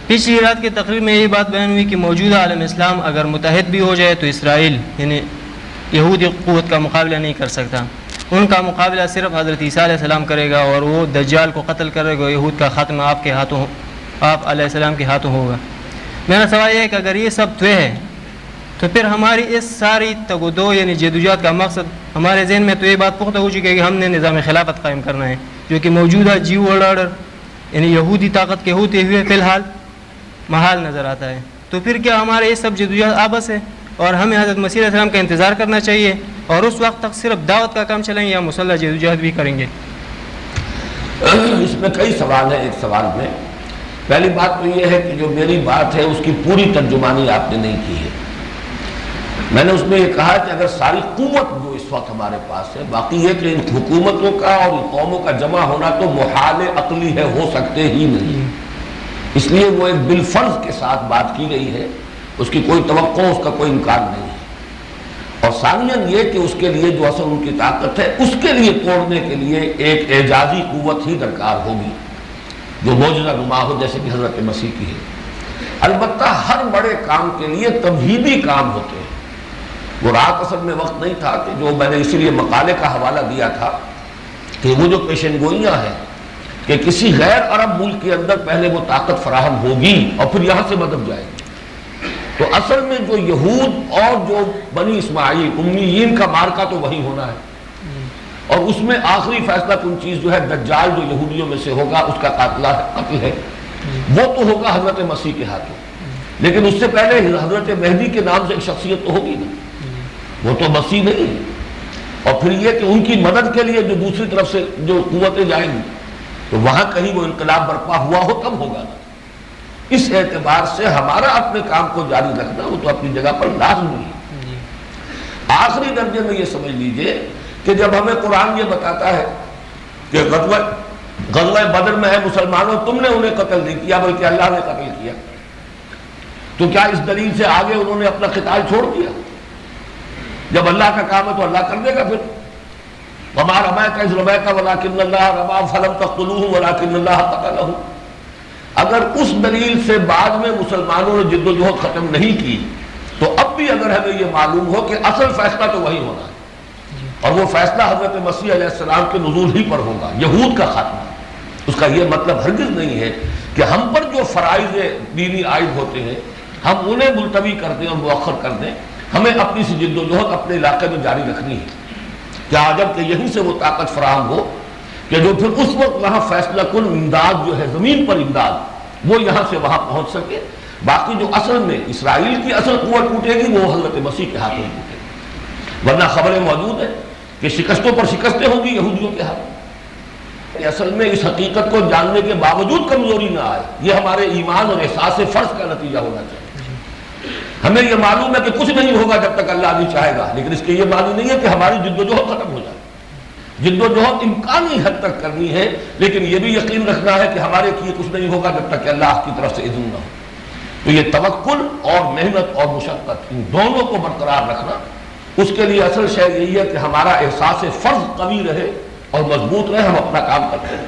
پچھلی رات کی تقریر میں یہ بات بیان ہوئی کہ موجودہ عالم اسلام اگر متحد بھی ہو جائے تو اسرائیل یعنی یہودی قوت کا مقابلہ نہیں کر سکتا. ان کا مقابلہ صرف حضرت عیسیٰ علیہ السلام کرے گا اور وہ دجال کو قتل کرے گا. یہود کا خاتمہ آپ کے ہاتھوں، آپ علیہ السلام کے ہاتھوں ہوگا. میرا سوال یہ ہے کہ اگر یہ سب طے ہے تو پھر ہماری اس ساری تگودو یعنی جدوجہد کا مقصد ہمارے ذہن میں تو یہ بات پختہ ہو چکی ہے کہ ہم نے نظام خلافت قائم کرنا ہے، جو کہ موجودہ جیو ورلڈ آرڈر یعنی یہودی طاقت کے ہوتے ہوئے فی الحال محال نظر آتا ہے. تو پھر کیا ہمارے یہ سب جدوجہد آبس ہے اور ہمیں حضرت مسیح علیہ السلام کا انتظار کرنا چاہیے اور اس وقت تک صرف دعوت کا کام چلائیں یا مسلح جدوجہد بھی کریں گے؟ اس میں کئی سوال ہیں ایک سوال میں. پہلی بات تو یہ ہے کہ جو میری بات ہے اس کی پوری ترجمانی آپ نے نہیں کی ہے. میں نے اس میں یہ کہا کہ اگر ساری قوت جو اس وقت ہمارے پاس ہے، باقی یہ کہ ان حکومتوں کا اور ان قوموں کا جمع ہونا تو محال عقلی ہے، ہو سکتے ہی نہیں. اس لیے وہ ایک بالفرض کے ساتھ بات کی گئی ہے، اس کی کوئی توقع، اس کا کوئی امکان نہیں ہے. اور ثانیاً یہ کہ اس کے لیے جو اصل ان کی طاقت ہے اس کے لیے توڑنے کے لیے ایک اعجازی قوت ہی درکار ہوگی جو معجزہ نما ہو جیسے کہ حضرت مسیح کی ہے. البتہ ہر بڑے کام کے لیے تمہیدی کام ہوتے ہیں. وہ رات اصل میں وقت نہیں تھا کہ جو میں نے اسی لیے مقالے کا حوالہ دیا تھا کہ وہ جو پیشن گوئیاں ہیں کہ کسی غیر عرب ملک کے اندر پہلے وہ طاقت فراہم ہوگی اور پھر یہاں سے مدد جائے گی. تو اصل میں جو یہود اور جو بنی اسماعیل امیین کا مارکا تو وہی ہونا ہے، اور اس میں آخری فیصلہ کن چیز جو ہے دجال جو یہودیوں میں سے ہوگا اس کا قتل ہے، وہ تو ہوگا حضرت مسیح کے ہاتھوں. لیکن اس سے پہلے حضرت مہدی کے نام سے ایک شخصیت تو ہوگی نا، وہ تو مسیح نہیں ہے. اور پھر یہ کہ ان کی مدد کے لیے جو دوسری طرف سے جو قوتیں جائیں گی تو وہاں کہیں وہ انقلاب برپا ہوا ہو تب ہوگا نا. اس اعتبار سے ہمارا اپنے کام کو جاری رکھنا وہ تو اپنی جگہ پر لازمی ہے. آخری درجے میں یہ سمجھ لیجئے کہ جب ہمیں قرآن یہ بتاتا ہے کہ غزوہ بدر میں ہے مسلمانوں تم نے انہیں قتل نہیں کیا بلکہ اللہ نے قتل کیا، تو کیا اس دلیل سے آگے انہوں نے اپنا قتال چھوڑ دیا؟ جب اللہ کا کام ہے تو اللہ کر دے گا. پھر وما رمیت اذ رمیت ولکن اللہ رمی فلم تقتلوہ ولکن اللہ قتلہ. اگر اس دلیل سے بعد میں مسلمانوں نے جد و جہد ختم نہیں کی تو اب بھی اگر ہمیں یہ معلوم ہو کہ اصل فیصلہ تو وہی ہونا ہے اور وہ فیصلہ حضرت مسیح علیہ السلام کے نزول ہی پر ہوگا، یہود کا خاتمہ. اس کا یہ مطلب ہرگز نہیں ہے کہ ہم پر جو فرائض دینی عائد ہوتے ہیں ہم انہیں ملتوی کر دیں اور مؤخر کر دیں. ہمیں اپنی سی جد و جہد اپنے علاقے میں جاری رکھنی ہے. کیا عجب کہ یہیں سے وہ طاقت فراہم ہو کہ جو پھر اس وقت وہاں فیصلہ کن امداد جو ہے زمین پر امداد وہ یہاں سے وہاں پہنچ سکے. باقی جو اصل میں اسرائیل کی اصل قوت ٹوٹے گی وہ حضرت مسیح کے ہاتھوں میں ٹوٹے گی. ورنہ خبریں موجود ہیں کہ شکستوں پر شکستیں ہوں گی یہودیوں کے ہاتھ. اصل میں اس حقیقت کو جاننے کے باوجود کمزوری نہ آئے، یہ ہمارے ایمان اور احساس فرض کا نتیجہ ہونا چاہیے. ہمیں یہ معلوم ہے کہ کچھ نہیں ہوگا جب تک اللہ نہیں چاہے گا، لیکن اس کے یہ معنی نہیں ہے کہ ہماری جد و جہد ختم ہو جائے. جد و جہد امکانی حد تک کرنی ہے، لیکن یہ بھی یقین رکھنا ہے کہ ہمارے کیے کچھ نہیں ہوگا جب تک کہ اللہ کی طرف سے اذن نہ ہو. تو یہ توکل اور محنت اور مشقت ان دونوں کو برقرار رکھنا، اس کے لیے اصل شے یہی ہے کہ ہمارا احساس فرض قوی رہے اور مضبوط رہے، ہم اپنا کام کرتے ہیں.